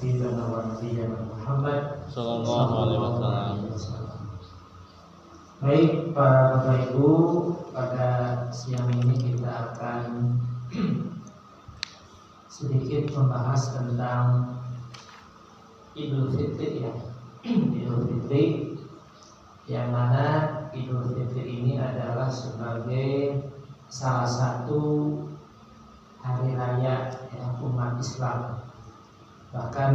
حبيبنا ونبينا محمد Sallallahu alaihi wasallam. Baik para Bapak Ibu, pada siang ini kita akan sedikit membahas tentang Idul Fitri ya. Idul Fitri, yang mana Idul Fitri ini adalah sebagai salah satu hari raya umat Islam. Bahkan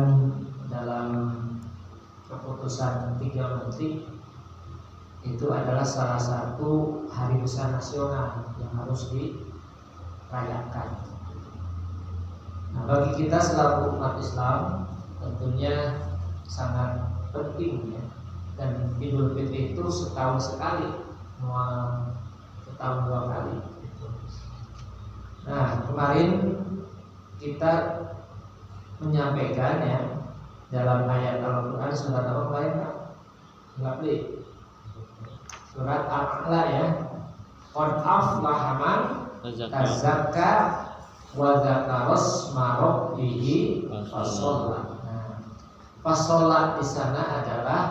dalam keputusan 3 Menteri itu adalah salah satu hari besar nasional yang harus dirayakan. Nah, bagi kita selaku umat Islam tentunya sangat penting ya. Dan Idul Fitri itu setahun sekali, setahun 2 kali. Nah, kemarin kita menyampaikan ya dalam ayat Al-Quran surat apa kemarin Pak? Enggak beli. Surat Al-A'la ya. Qad aflaha man tazakka wa dzakara isma rabbih fasholla. Nah, fasholla di sana adalah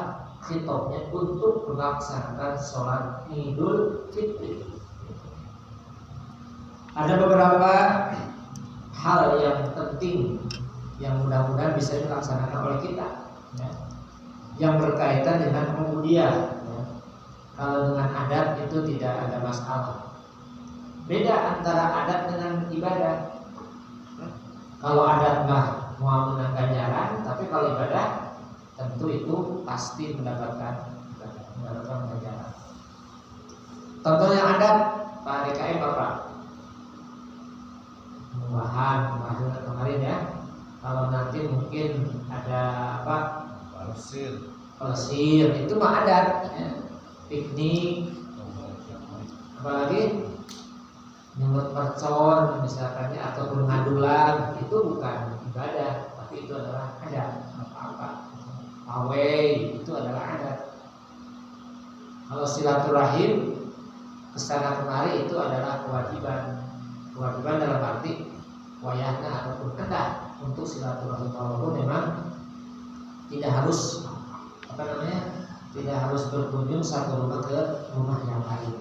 khitabnya untuk melaksanakan sholat Idul Fitri. Ada beberapa hal yang penting yang mudah-mudahan bisa dilaksanakan oleh kita ya, yang berkaitan dengan ubudiyah. Kalau dengan adat itu tidak ada masalah. Beda antara adat dengan ibadah. Kalau adat mah mau ganjaran, tapi kalau ibadah tentu itu pasti mendapatkan ganjaran. Contoh yang adat Pak DKM Bapak bahan kemarin ya. Kalau nanti mungkin ada apa? Pelesir itu mah adat ya. Piknik, apalagi nyemut mercon misalkannya atau pengadulan, itu bukan ibadah, tapi itu adalah adat. Apa-apa pawai itu adalah adat. Kalau silaturahim kesana kemari itu adalah kewajiban dalam arti wayahna ataupun kedah untuk silaturahim, walaupun memang tidak harus tidak harus berkunjung satu rumah ke rumah yang lain.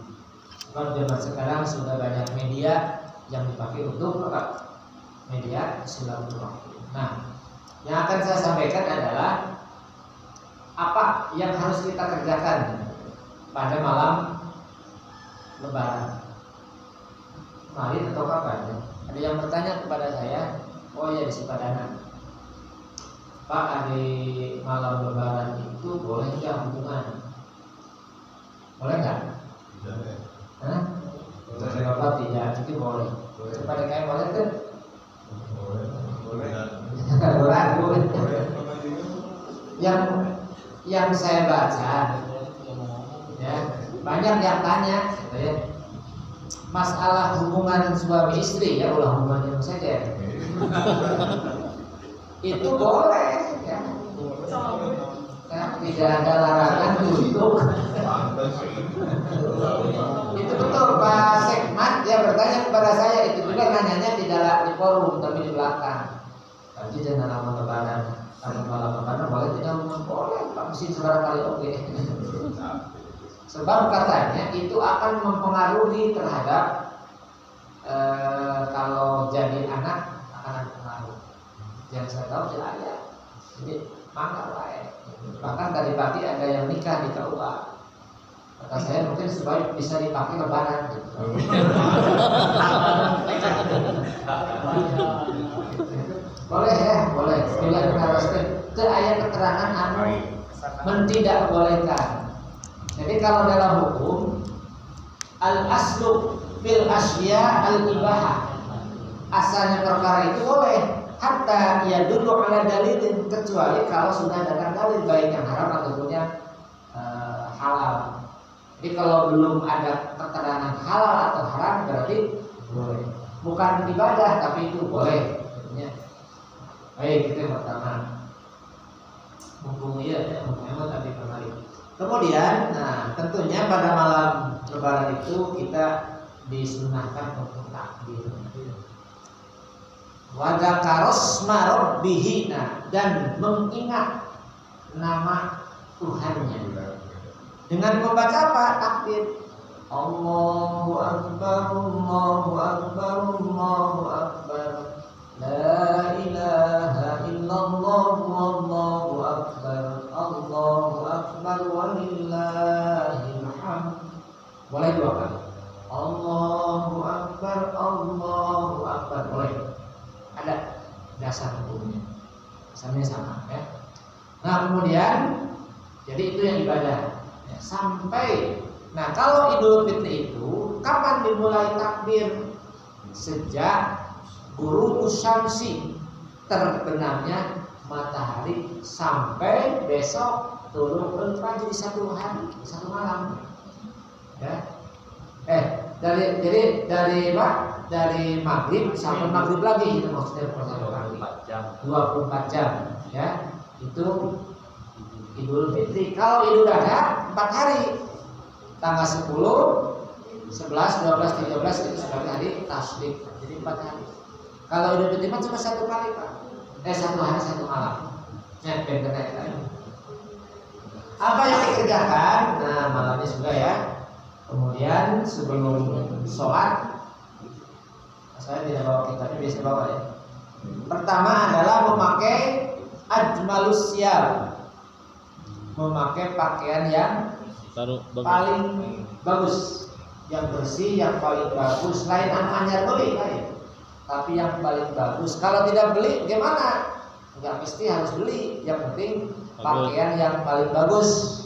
Sebab zaman sekarang sudah banyak media yang dipakai untuk apa? Media silaturahim. Nah, yang akan saya sampaikan adalah apa yang harus kita kerjakan pada malam Lebaran kemarin atau kapan? Ada yang bertanya kepada saya, oh ya di Sipadanan, Pak, hari malam Lebaran itu boleh nggak hubungan? Boleh nggak? Tidak. Hah? Boleh. Bapak tidak, itu boleh. Kepada kayak boleh kan? Boleh. Yang saya baca, ya banyak yang tanya, gitu ya. Masalah hubungan suami istri ya, ulah hubungan saja. Itu boleh ya. Tidak ada larangan untuk itu betul Pak Sekmat dia bertanya kepada saya, itu juga nanyanya tidak di forum tapi di belakang. Tadi jangan lama Lebaran, kalau malam Lebaran boleh tidak boleh, Pak mesti sebarangkali oke. Sebab katanya itu akan mempengaruhi terhadap kalau jadi anak akan ada pengaruh. Yang saya tahu tidak ada. Jadi mangga baik. Bahkan tadi pagi ada yang nikah di KUA. Kata saya mungkin supaya bisa dipakai Lebaran. Boleh ya, boleh. Bila haruskan itu ayat keterangan tidak bolehkan. Jadi kalau dalam hukum al-aslu fil asya al-ibahah, asalnya perkara itu boleh. Hatta ya dulu ala dalilin, kecuali kalau sudah ada dalil baik yang haram ataupun yang halal. Jadi kalau belum ada keterangan halal atau haram berarti boleh. Bukan ibadah tapi itu boleh. Baik, itu yang pertama. Mumpung memang tadi kemarin. Kemudian, nah tentunya pada malam Lebaran itu kita disunahkan untuk takbir. wa dzakarasma rabbih, dan mengingat nama Tuhannya dengan membaca apa? Takbir. Allahu akbar, Allahu akbar, Allahu akbar, la ilaha illallah, wallahu akbar, Allahu akbar, walillahil hamd. Boleh dua kali. Allahu akbar, Allahu akbar. Boleh. Ada dasar hukumnya. Dasarnya sama ya. Nah, kemudian jadi itu yang ibadah. Ya, sampai kalau Idul Fitri itu kapan dimulai takbir? Sejak ghurubu syamsi, terbenamnya matahari, sampai besok turun fajr, satu hari, satu malam. Ya. Dari maghrib sampai maghrib lagi, itu maksudnya 24 jam. Ya, itu Idul Fitri. Kalau Idul Adha 4 hari, tanggal 10, 11, 12, 13 itu sebagai hari tasrik. Jadi 4 hari. Kalau Idul Fitri cuma 1 kali, Pak. 1 hari 1 malam. Apa yang dikerjakan? Nah, malamnya juga ya. Kemudian sebelum sholat, saya tidak bawa kitabnya, biasa bawa ya. Pertama adalah memakai ajmalus siyab, memakai pakaian yang paling bagus, yang bersih, yang paling bagus. Lain anyar beli, tapi yang paling bagus. Kalau tidak beli, gimana? Enggak mesti harus beli. Yang penting pakaian yang paling bagus.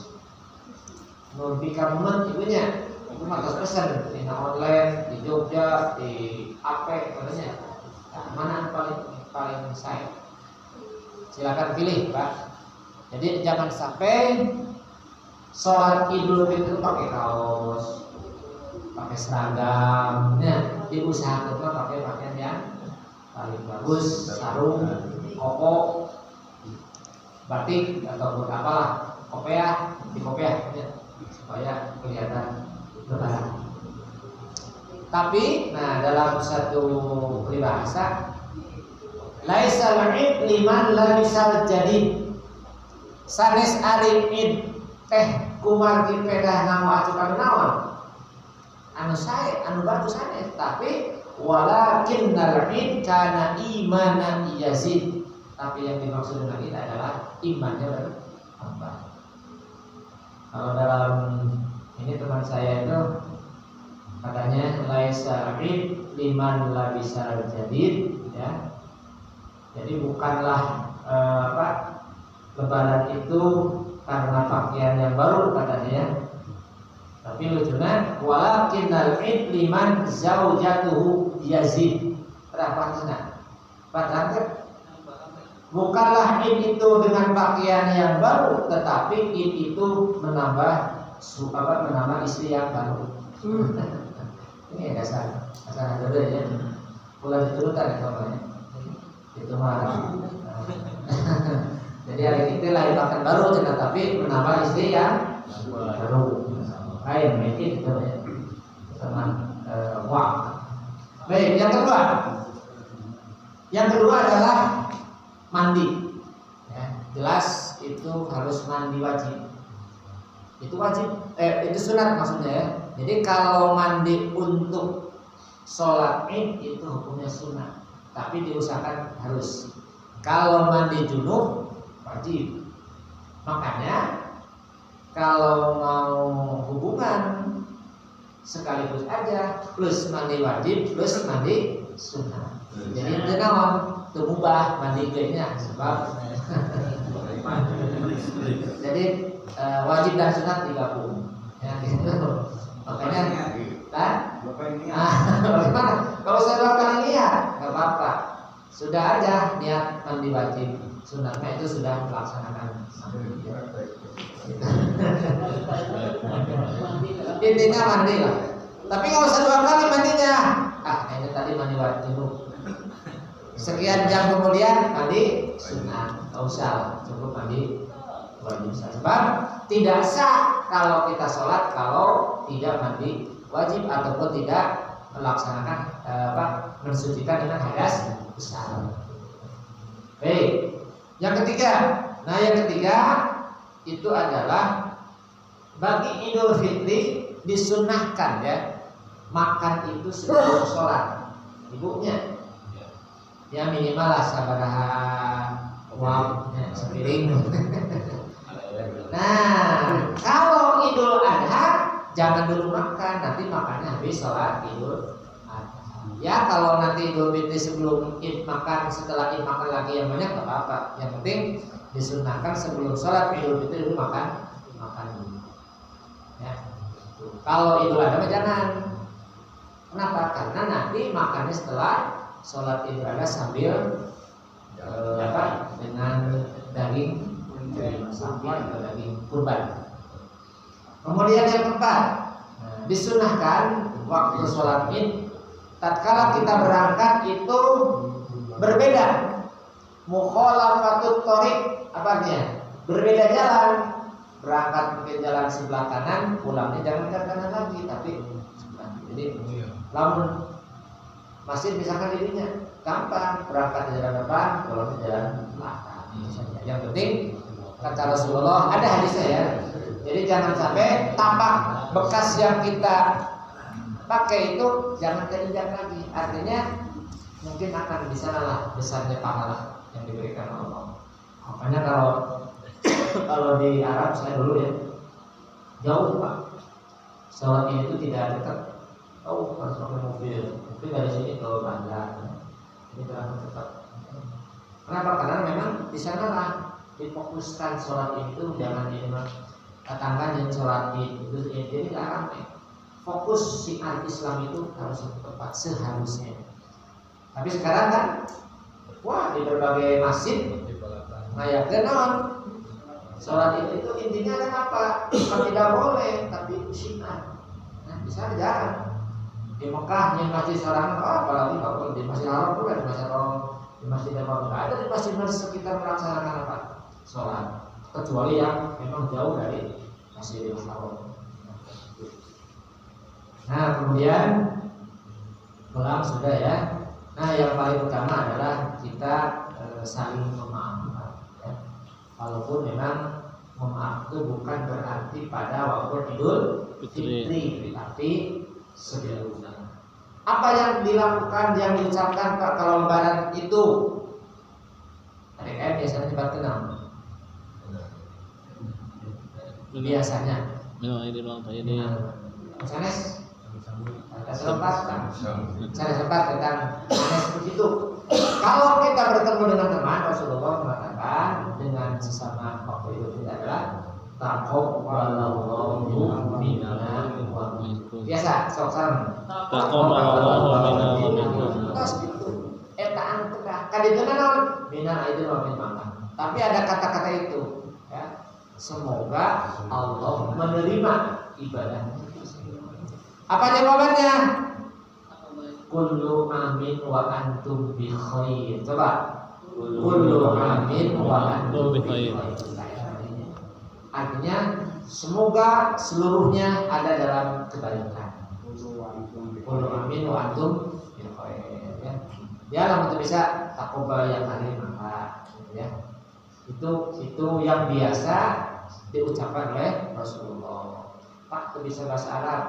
Lebih kamu ibunya, itu maka pesan di online, di Jogja, di AP, katanya. Nah, mana paling saya? Silakan pilih, Pak. Jadi jangan sampai sholat Idul Fitri itu pakai kaos, pakai seragam. Nah, diusahakan pakai pakaian yang paling bagus, sarung, koko, batik ataupun apalah, kopiah, di kopiah, ya, supaya kelihatan lebaran. Tapi, dalam satu peribahasa, laisa al-id liman labisal jadid. Sanes ari id teh kumargi pedah ngamu acukan naon. Anu sae, anu bagus sanes, tapi walakinnal id kana imanan yazid. Tapi yang dimaksud dengan itu adalah imannya bertambah. Kalau dalam ini teman saya itu katanya laisa id liman labisal jadid, ya. Jadi bukanlah lebaran itu karena pakaian yang baru katanya. Tapi lucunya walakinnal id liman zaujatuhu yazid. Padahal bukanlah id itu dengan pakaian yang baru, tetapi id itu menambah istri yang baru. Ini dasar ada ya. Mulai diturunkan namanya. Itu marah. Jadi hari ini lahir pakan baru, tetapi menambah istri yang baru. Kain mungkin itu ya. Sama wah. Baik, yang kedua. Yang kedua adalah mandi. Ya, jelas itu harus mandi wajib. Itu wajib, itu sunat maksudnya ya. Jadi kalau mandi untuk sholat id itu hukumnya sunat, tapi diusahakan harus. Kalau mandi junub wajib. Makanya kalau mau hubungan sekaligus aja, plus mandi wajib plus mandi sunat. Jadi itu naon mubah mandi kayaknya sebab jadi wajib dan sunat digabung. Ya gitu. Makanya kan? Bagaimana? Kalau saya doakan niat, nggak apa-apa. Sudah aja niat mandi wajib, sunatnya itu sudah melaksanakan. Intinya mandi lah. Tapi nggak usah 2 kali mandinya. Ini tadi mandi wajib. Sekian jam kemudian mandi sunat, nggak usah, cukup mandi wajib saja. Sebab tidak sah kalau kita sholat kalau tidak mandi wajib ataupun tidak melaksanakan mensucikan dengan hadas besar. Baik. Yang ketiga. Nah, yang ketiga itu adalah bagi Idul Fitri disunnahkan ya makan itu sebelum sholat. Ibunya ya minimal lah sabaraha uang sepiring. Nah, kalau Idul Adha jangan dulu makan, nanti makannya habis sholat Idul Adha. Ya kalau nanti Idul Fitri sebelum Id makan, setelah Id makan lagi yang banyak nggak apa-apa. Yang penting disunahkan sebelum sholat Idul Fitri dulu makan dulu. Ya. Kalau Idul Adha jangan. Kenapa? Karena nanti makannya setelah sholat Idul Adha sambil dengan daging sapi atau daging kurban. Kemudian yang keempat, disunahkan waktu sholat Id tatkala kita berangkat itu berbeda. Mukhalafatut thoriq apa artinya? Berbeda jalan. Berangkat mungkin jalan sebelah kanan, pulangnya jangan ke kanan lagi tapi sebelah. Jadi lamun masjid misalkan dirinya gampang, berangkat di jalan depan, pulangnya jalan belakang. Yang penting kata Rasulullah ada hadisnya ya. Jadi jangan sampai tapak bekas yang kita pakai itu jangan terinjak lagi. Artinya mungkin akan di sana lah besarnya pahala yang diberikan Allah. Makanya kalau di Arab saya dulu ya jauh Pak. Sholat ini itu tidak dekat. Harus pakai mobil. Tapi dari sini ke bandar. Ini terlalu dekat. Kenapa? Karena memang di sana lah difokuskan sholat itu jangan di tetangga dan sholat itu jadi nggak ramai. Fokus syiar Islam itu harus tepat seharusnya. Tapi sekarang kan, wah di berbagai masjid, ngayaknya non sholat itu intinya kan apa? Bukan tidak boleh, tapi syiar. Nah bisa jarang. Di Mekah yang masjid sekarang, apalagi kalau di Masjid Haram pun ada di Masjid Nabawi nggak ada di masjid-masjid sekitar melaksanakan apa? Sholat. Kecuali yang memang jauh dari Masjidil Haram. Nah kemudian pulang sudah ya. Nah yang paling utama adalah kita saling memaafkan. Ya. Walaupun memang memaaf itu bukan berarti pada waktu Idul Fitri, tapi sebelumnya. Apa yang dilakukan, yang diucapkan Pak kalau Lebaran itu? Ada biasanya cepat kenal. Biasanya. Sanes sempat tentang sanes begitu. Kalau kita bertemu dengan teman, Rasulullah mengatakan dengan sesama waktu itu tidak adalah taqabbalallahu minna wa minkum. Biasa sok-sok. Taqabbalallahu minna wa minkum. Terus itu etaan tengah kadituna naon? Minna itu wa minkum. Tapi ada kata-kata itu ya. Semoga Allah menerima ibadah. Apa jawabannya? Kullu amin wa antum bi khair. Coba. Kullu amin wa antum bi khair. Artinya semoga seluruhnya ada dalam kebaikan. Kullu amin wa antum bi khair. Ya lamun bisa taqabbal yang hari maka ya. Itu yang biasa diucapkan oleh Rasulullah. Pak itu bisa bahasa Arab.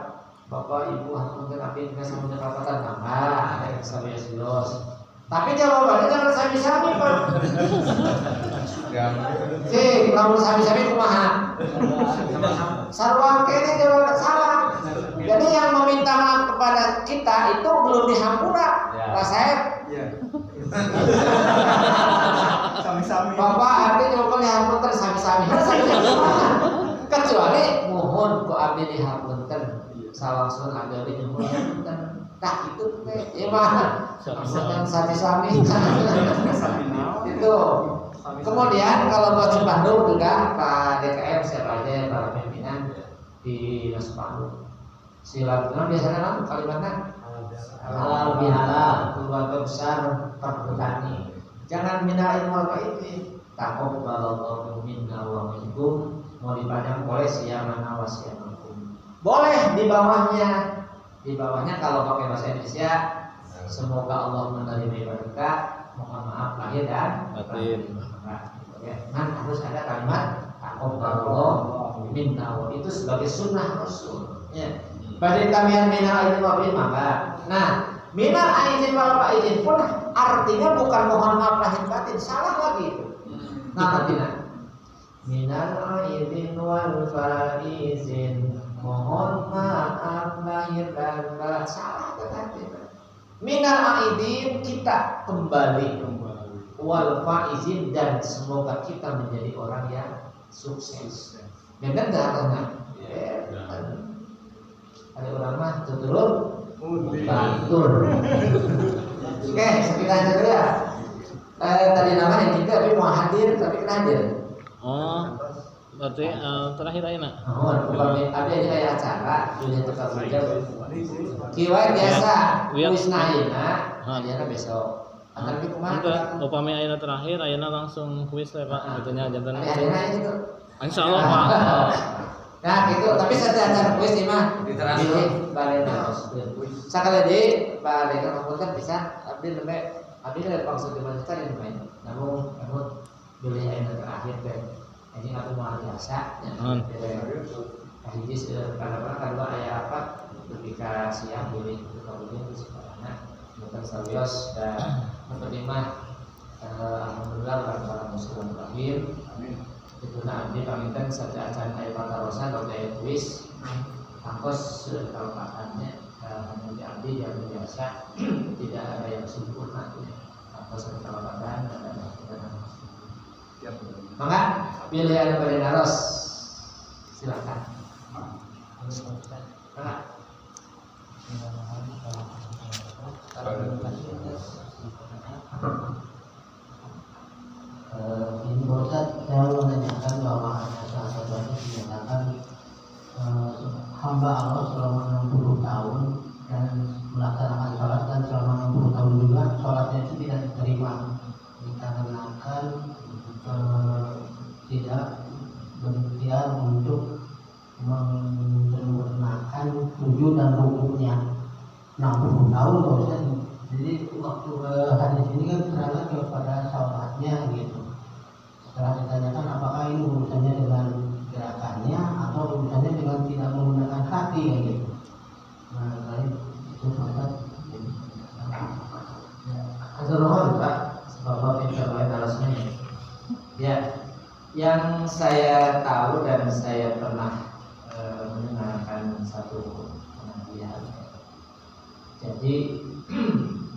Bapak Ibu hapunten abdi nggak sama pendapatan tambah ada yang saya silos. Tapi jawabannya jangan sabi-sabi Pak. Sih, kalau sabi-sabi kumaha? Sarwa kene jawaban salah. Jadi yang meminta maaf kepada kita itu belum dihampura. Pak Said. Sami-sami. Bapak abdi jawaban dihapunten sami-sami. Kecuali mohon ku abdi dihapunten. Salawsun ada di jemput dan tak itu mah maksudnya sami-sami itu. Kemudian kalau buat Bandung juga Pak DKM siapa aja para pimpinan di Nas Bandung silaturahmi biasanya kalimatnya halal bihalal keluarga besar perhutani jangan minta ilmu apa ini taqabbalallahu minna wa minkum mau dipandang oleh siapa nawas siapa boleh di bawahnya Di bawahnya kalau pakai bahasa Indonesia, semoga Allah menerima ibadah kita, mohon maaf lahir dan batin. Nah, harus ada kalimat taqabbalallahu minna, itu sebagai sunnah Rasul. Ya. Badai kamian minal aidin wal maka. Nah, minal aidin wal faizin pun artinya bukan mohon maaf lahir batin, salah lagi itu. Nah, artinya minal aidin wal faizin, mohon maaf lahir dan batin, salah tadi. Minal aidin kita kembali, wal faizin dan semoga kita menjadi orang yang sukses. Benar enggak artinya? Ada orang mah turun bantur. Oke, sekitar aja dulu ya. Tadi namanya kita tapi mau hadir tapi kita hadir. Oh, berarti terakhir aja nak. Oh, bukan ada yang kayak acara dunia tukar kerja. Kiwai biasa wisnaina, ajarna besok. Akan kita kemana? Upami ayeuna terakhir, ayeuna langsung kuis ya Pak. Itunya jantan. Ayeuna itu. Insyaallah Pak. Nah gitu, tapi setiap acara kuis ini mah pilih balena harus. Sekali di balena kamu kan bisa abdi lebih maksud di mana kita yang main. Namun pilih yang terakhir deh. Ini aku mau biasa. Hiji karena kalau ayah apa ketika siang pilih itu kemudian itu sebenarnya bukan serius dan menerima alhamdulillah para muslim terakhir. Itu nanti pamintan saja acan ayat patarosa atau ayat kuis angkos kelengkapannya menjadi abdi yang biasa tidak ada yang sempurna angkos kelengkapan dan maka pilih yang berenaros silakan ini Ustaz, saya mau menanyakan bahwa ada salah satu hadis menyatakan hamba Allah selama 60 tahun dan melaksanakan sholat dan selama 60 tahun juga sholatnya itu tidak diterima dikarenakan tidak berikhtiar untuk menyempurnakan sujud dan rukunya 60 tahun Ustaz. Jadi waktu hadis ini kan terangkat kepada sholatnya gitu. Setelah ditanyakan apakah ini urusannya dengan gerakannya atau urusannya dengan tidak menggunakan hati gitu. Nah, kali itu Ustaz. Atur Pak, sebab pintar lain alasnya. Ya, yang saya tahu dan saya pernah mendengarkan satu pengajian. Jadi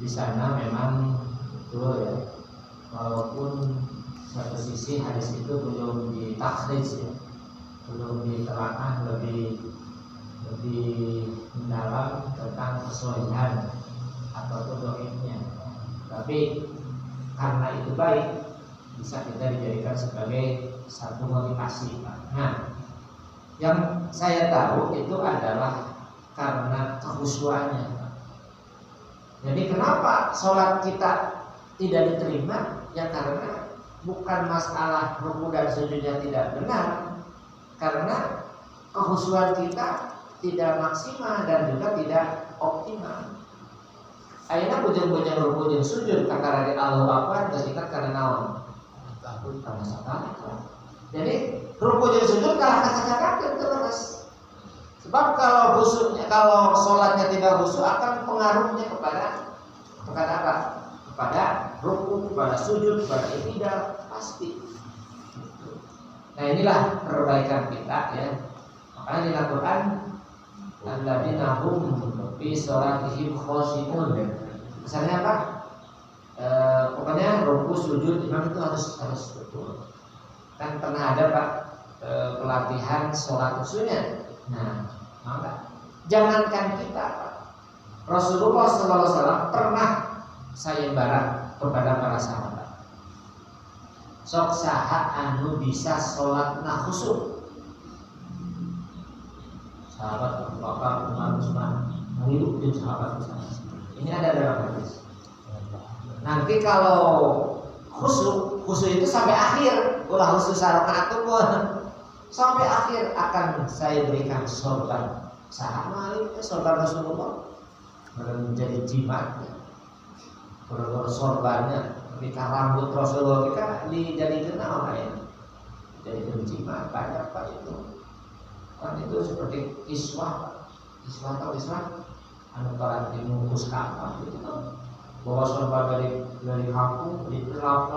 di sana memang betul ya, walaupun satu sisi hadis itu belum ditakhrij ya, belum diterangkan lebih mendalam tentang kesohihan atau dhaifnya, tapi karena itu baik bisa kita dijadikan sebagai satu motivasi. Nah, yang saya tahu itu adalah karena kekhusyuannya. Jadi kenapa sholat kita tidak diterima? Ya karena bukan masalah ruku dan sujudnya tidak benar, karena kekhusyuan kita tidak maksimal dan juga tidak optimal. Ayeuna bujang-bujang ruku jeung sujud kakara di Allahu Akbar kita karena naon? Karena salat. Jadi ruku jeung sujud kalah kacakakan terus. Sebab kalau sholatnya tidak khusyuk akan pengaruhnya kepada apa? Kepada ruku, kepada sujud, kepada ibadah pasti. Nah inilah perbaikan kita ya. Makanya di Al-Quran alladzina hum fi sholatihim khoshi'un. Misalnya apa? Pokoknya ruku, sujud, imam itu harus betul. Kan pernah ada Pak pelatihan sholat khusyuknya. Nah, maka jangankan kita, Pak. Rasulullah SAW pernah sayembara kepada para sahabat. Sok saha anu bisa sholat khusyuk. Sahabat Abu Bakar, Umar, Utsman, mengikuti sahabat bersama. Ini ada dalam hadis. Nanti kalau khusyuk itu sampai akhir, khusyuk sarakaat itu sampai akhir akan saya berikan sorban sama itu sorban Rasulullah menjadi jimat, sorbannya ketika rambut Rasulullah kita dijadikan lain, jadi jimat banyak Pak itu. Kan itu seperti iswah atau iswah anu barang dibungkus kapal gitu kan, bawa sorban dari kampung diperlap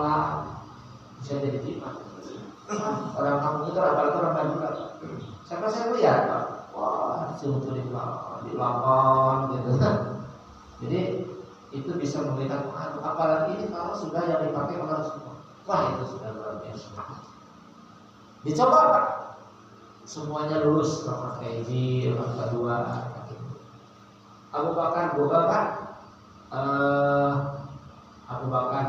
bisa jadi jimat. Orang kampung itu apalagi orang Madura, siapa saya lihat Pak, wah sungguh dilapon gitu. Jadi itu bisa memberikan pengaruh, apalagi ini kalau sudah yang dipakai orang semua, wah itu sudah luar biasa. Dicoba Pak, semuanya lulus, orang KJ, orang kedua. Abu Bakar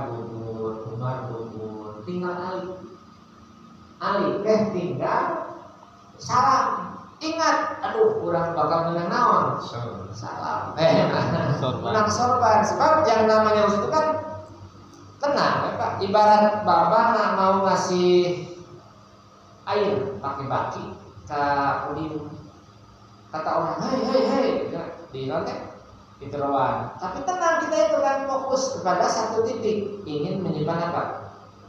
gugur, Umar gugur, tinggal Ali tinggal salam. Ingat, aduh kurang bakal menang naon. Salam. Menang sorban. Sebab yang namanya itu kan tenang ya Pak. Ibarat bapak nak mau ngasih air pakai baki ke udim, kata orang hei di lontek di teruan, tapi tenang kita itu kan fokus kepada satu titik, ingin menyimpan apa?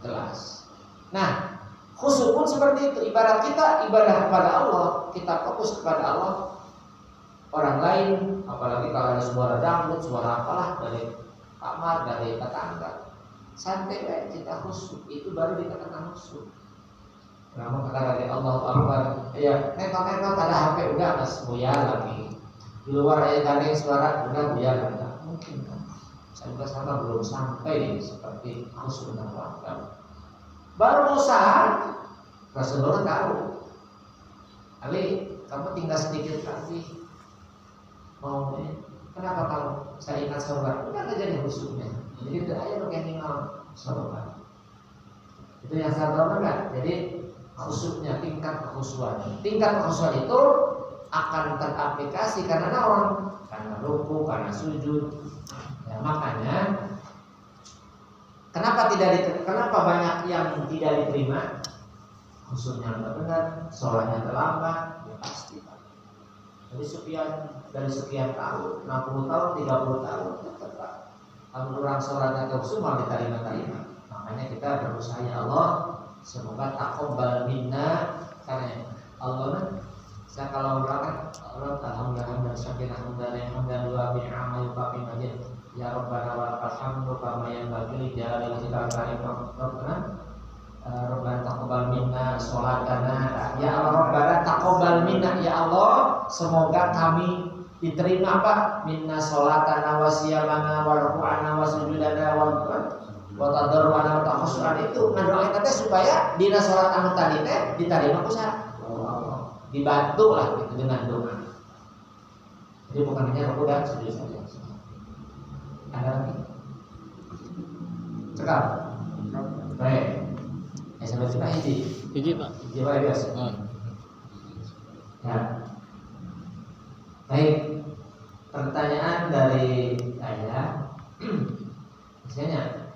Gelas. Nah khusyuk pun seperti itu, ibarat kita ibadah kepada Allah, kita fokus kepada Allah. Orang lain, apalagi kalau ada suara dangdut, suara apalah dari kamar, dari tetangga, santai kita khusyuk, itu baru dikatakan khusyuk. Namun kata dari Allah Akbar, ya nengok ada HP udah mas buyar lagi. Di luar gandeng suara udah buyar enggak mungkin kan. Saya juga sama belum sampai seperti khusyuk dan wakaf. Baru usaha Rasulullah tahu. Ali, kamu tinggal sedikit lagi. Mau kenapa kamu? Saya ingat sorban. Udah nggak jadi khusyuknya. Jadi tidak aja pakai tinggal sorban. Itu yang saya tahu kan. Jadi khusyuknya, tingkat kekhusyuan. Tingkat kekhusyuan itu akan teraplikasi karena ruku, karena sujud. Ya, makanya kenapa banyak yang tidak diterima? Khusyuknya tidak benar, sholatnya terlambat, ya pasti Pak. Dari sekian tahun, 60 tahun, 30 tahun, tetap Pak. Kalau orang sholatnya khusyuk malah diterima. Makanya kita berusaha ya Allah, semoga taqabbal minna, karena Allah saya kalau berdoa Allah alhamdulillah syakir alhamdulillah wa bi'ama yuqafi majid ya rabbana wa lakal hamdu kama yanbaghi li jalali wajhikal karim rabbana taqabbal minna sholatana ya Allah, rabbana taqabbal minna ya Allah, semoga kami diterima apa? Minna sholatana wa siyamana wa ruku'ana wa sujudana wa tadarruana wa takhusyu'an. Itu ngadoain teh supaya dina sholat anu tadi teh diterima ku saha? Dibantu lah gitu dengan doa. Jadi bukan hanya ruku dan sujud saja. Ada lagi? Cekap. Baik. Sampai kita hiji Pak. Hiji Pak biasa. Ya. Baik. Pertanyaan dari saya. Misalnya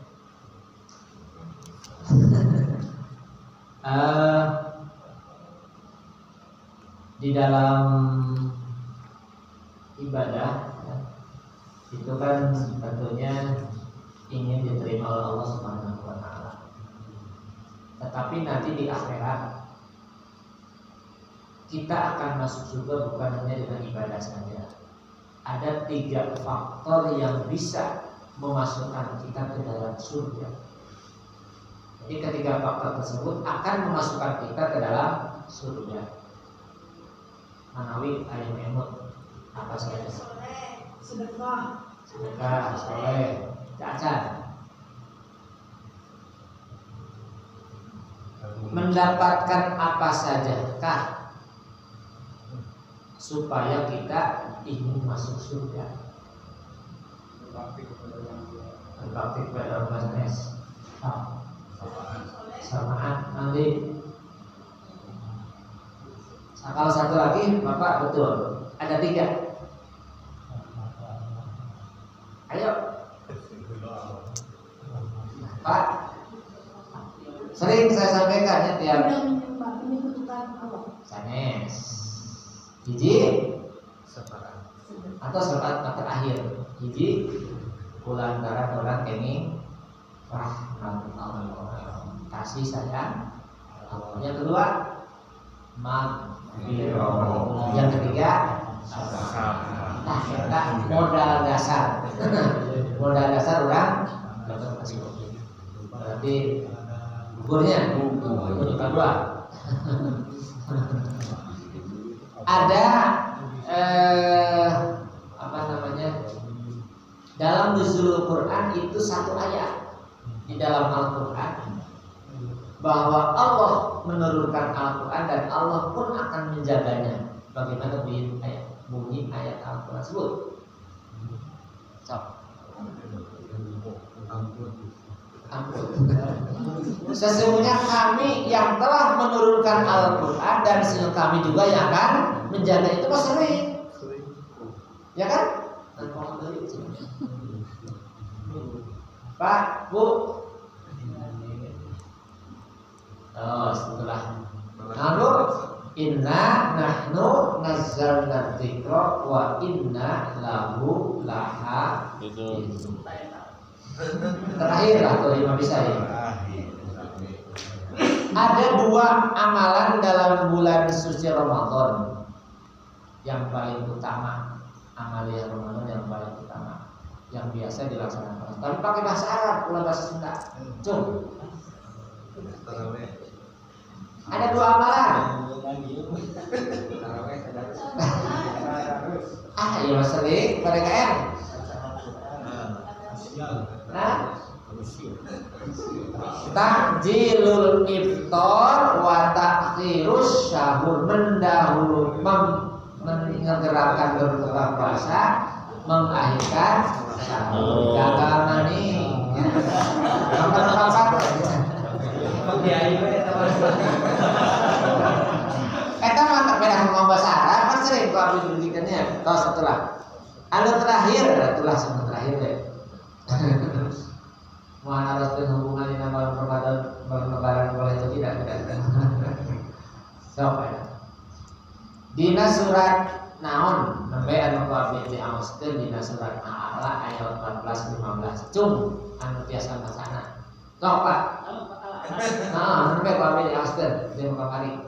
di dalam ibadah ya, itu kan tentunya ingin diterima oleh Allah Subhanahu wa taala. Tetapi nanti di akhirat kita akan masuk surga bukan hanya dengan ibadah saja. Ada 3 faktor yang bisa memasukkan kita ke dalam surga. Jadi ketiga faktor tersebut akan memasukkan kita ke dalam surga. Manawi ayam emut apa saja? Sedekah, soleh, cacat. Mendapatkan apa sajakah supaya kita ingin masuk surga? Berbakti kepada orang lain. Samaan nanti. Nah, kalau satu lagi Bapak betul ada 3. Ayo Pak, sering saya sampaikan ya tiap sanes hiji atau sepat terakhir hiji bulan darah orang kenging kasih sayang. Yang kedua maghfirah. Yang ketiga kita modal dasar. Modal dasar orang dapat kasih. Berarti gugurnya itu kedua. Ada apa namanya? Dalam nuzulul Quran itu satu ayat di dalam Al-Quran bahwa Allah menurunkan Al-Quran dan Allah pun akan menjaganya. Bagaimana bunyi ayat Al-Quran tersebut? Sesungguhnya kami yang telah menurunkan Al-Quran dan sesungguhnya kami juga yang akan menjaga. Itu pas sering, ya kan? Pak, Bu. Setelah inna nahnu nazzalna dzikra wa inna lahu lahafizun. Terakhir atau lima bisa ya. Ada dua amalan dalam bulan suci Ramadan yang paling utama, amalia Ramadan yang paling utama, yang biasa dilaksanakan. Tapi pakai bahasa Arab, bukan bahasa Sunda. Ada dua amalan. Iya Mas Rik, pada KM. Takjilul iftar wa ta'khirus syahur, menggerakkan berbuka puasa, mengakhirkan sahur. Dagangan nih. Kita mantap beda ngomong bahasa Arab kan sering kalau bikinnya. Terus setelah terakhir, itulah semua terakhir deh. Mau harus hubungan dengan bulan Ramadan boleh atau tidak? Coba ya. Dina surat naon nembe anu kabeh diaoskeun dina surat Al-A'la ayat 14-15. Cung anu tiasa macana. Coba. Nah, nembe kabeh diaoskeun di muka mari.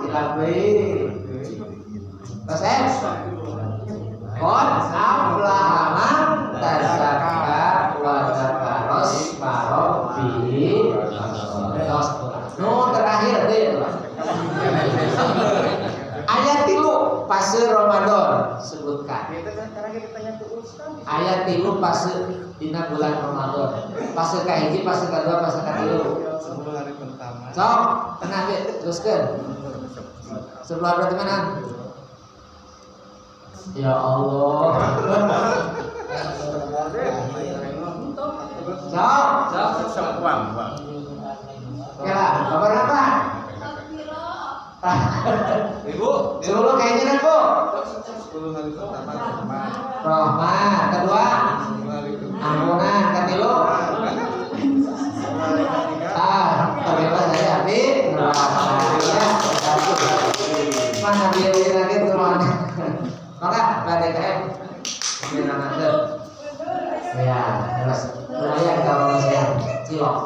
Dilabe. Pasal. Qad aflaha man tazakka wa dzakaros marabbi. Terakhir deh. Ayat 3 fase Ramadan sebutkan. Ayat 3 fase dina bulan Ramadan. Fase kahiji, fase kedua, fase katilu. 10 hari pertama. Sok, tenang ge, teruskeun. Sebelum berarti mana? Ya Allah. Sok Bang. Ya, kabar apa? Ibu, 10 kayaknya kan, Bu. 10 hari pertama. Rahmat, kedua 10 hari kedua. ampunan, ketilu terbebas dari api neraka. Mana dia lagi teman? Maka pada KM ini namanya. Ya, terus lumayan kalau saya cilok.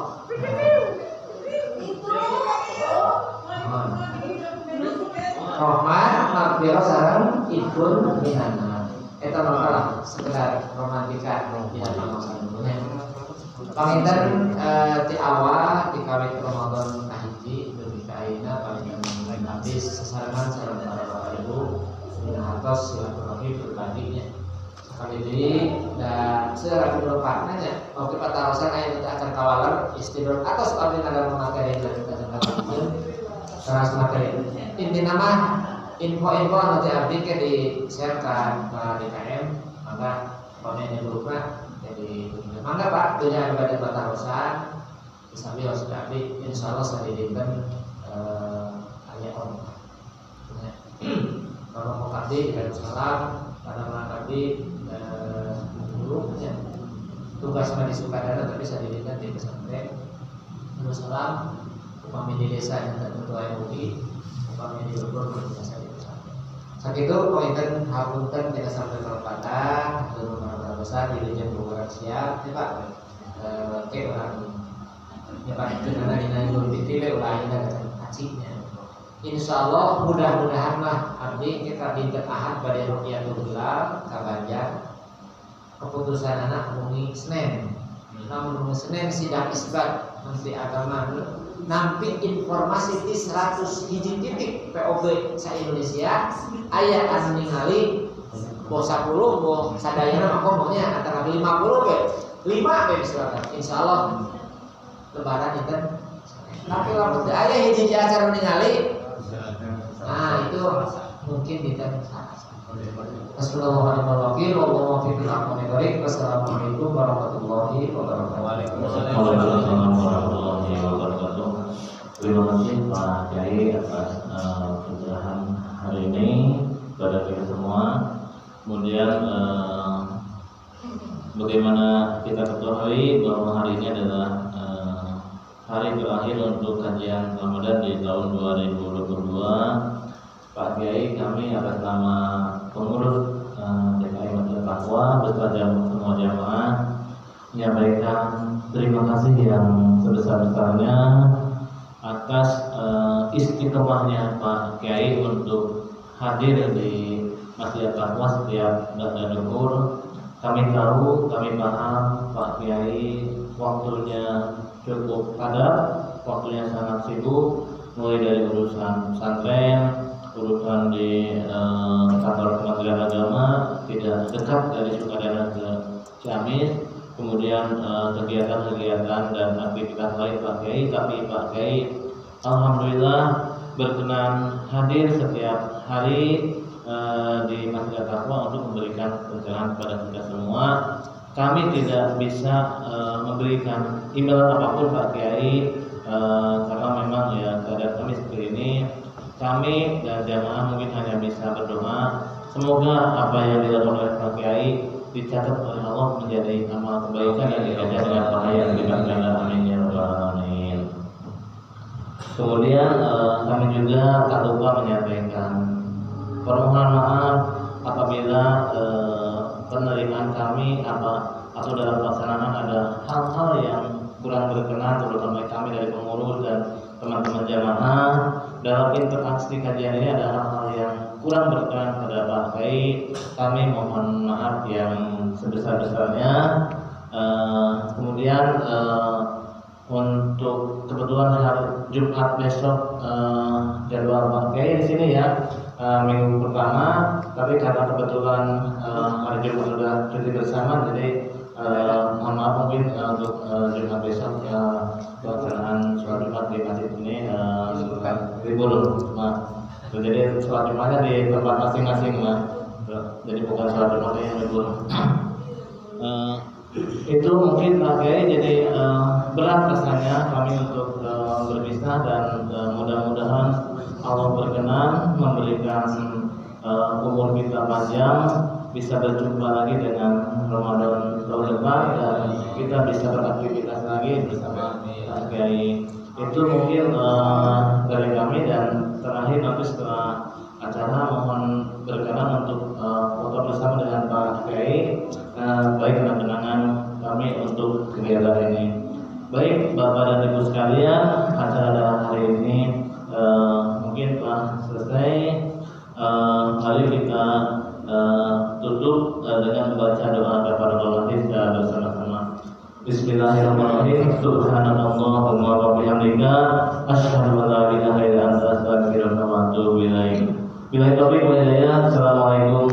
Rahmat, maghfirah sareng ibun minana. Eta makalah sekedar romantika tidak masalah dulunya. Panginten ti awal di kawit Ramadan kahiji demi kaina panginten habis sesarengan sareng para bapak ibu dina atos silaturahmi berbandingnya. Sekali deui dan secara berpaknanya waktu patarosan aya nu acan kawaler istidrot atos abdi ada materi dari kita sampaikan teras materi. Intina mah info-info nanti abdi ke di-sharekan ke DKM, maka komennya grupnya jadi mangga Pak, dunia ibadah batarosan disambil sudah abdi insyaallah sadidikeun aya on. Kalau mau kabdi dan salam pada mengabdi dulu ya. Tugas mah di Sukadana tapi sadidikeun di pesantren Salam upami di desa yang ketua MUI upami di Bogor biasa diusahakan. Saat itu pointen hapunten tidak sampai perempatan atau beberapa besar di Legion Bogor siap ya Pak. Oke orang ya Pak itu karena ini Idul Fitri ulah ini hajinya. Insya Allah mudah-mudahan lah abdi kita dinten ahad pada Ruqyatul Hilal kabanjar keputusan anak muni Senin. Namun Senin sidang isbat Menteri Agama nampi informasi di 100 hiji titik POB sa Indonesia aya anu ningali bo 10 bo sadayana mah pokoknya antara 50 we 5 we misalkan insyaallah lebaran itu. Tapi lamun teu aya hiji acara ningali nah itu mungkin kita Wassalamualaikum warahmatullahi wabarakatuh. Waalaikumsalam warahmatullahi wabarakatuh. Terima kasih Pak Kiai atas pencerahan hari ini kepada kita semua. Kemudian bagaimana kita ketahui bahwa hari ini adalah hari terakhir untuk kajian Ramadan di tahun 2022. Pak Kiai, kami atas nama pengurus DKI Majelis Takwa beserta semua jamaah menyampaikan terima kasih yang sebesar-besarnya atas istiqomahnya Pak Kiai untuk hadir di Majelis Takwa setiap ba'da duhur. Kami tahu, kami paham Pak Kiai waktunya cukup padat, waktunya sangat sibuk, mulai dari urusan pesantren, urusan di kantor Kementerian Agama, tidak dekat dari Sukadana ke Ciamis, kemudian kegiatan-kegiatan dan aktivitas lain Pak Kiai. Tapi Pak Kiai alhamdulillah berkenan hadir setiap hari di Masjid Takwa untuk memberikan pencerahan kepada kita semua. Kami tidak bisa memberikan email apapun Pak Kiai karena memang ya keadaan kami seperti ini. Kami dan jamaah mungkin hanya bisa berdoa semoga apa yang dilakukan oleh Pak Kiai dicatat oleh Allah menjadi amal kebaikan dan dijaga dengan pahala yang diberikan. Amin ya rabbal alamin. Kemudian kami juga tak lupa menyampaikan permohonan maaf apabila penerimaan kami atau dalam pelaksanaan ada hal-hal yang kurang berkenan, terutama kami dari pengurus dan teman-teman jamaah. Dalam interaksi kajian ini ada hal-hal yang kurang berkenan pada Pak Kiai. Kami mohon maaf yang sebesar-besarnya. Kemudian untuk kebetulan hari Jumat besok jadwal Pak Kiai di sini ya minggu pertama. Tapi karena kebetulan hari Jumat sudah cuti bersama, jadi mohon maaf mungkin untuk Jumat besok pelaksanaan sholat Jumat di masjid ini libur, jadi sholat Jumatnya di tempat masing-masing, jadi bukan sholat Jumatnya yang libur. Itu mungkin Pak Kiai jadi berat rasanya kami untuk berpisah dan mudah-mudahan Allah berkenan memberikan umur kita panjang, bisa berjumpa lagi dengan Ramadan tahun depan dan kita bisa beraktivitas lagi bersama Pak Kiai. Itu mungkin dari kami, dan terakhir nanti setelah acara mohon berkenan untuk foto bersama dengan Pak Kiai baik kenang-kenangan kami untuk kegiatan ini. Baik Bapak dan Ibu sekalian, acara dalam hari ini mungkin telah selesai. Mari kita tutup dengan membaca doa kafaratul majlis bersama-sama. Bismillahirrahmanirrahim. Subhanallahumma wa bihamdika asyhadu an la ilaha illa anta astaghfiruka wa atubu ilaik. Bila taufiq wal hidayah. Assalamualaikum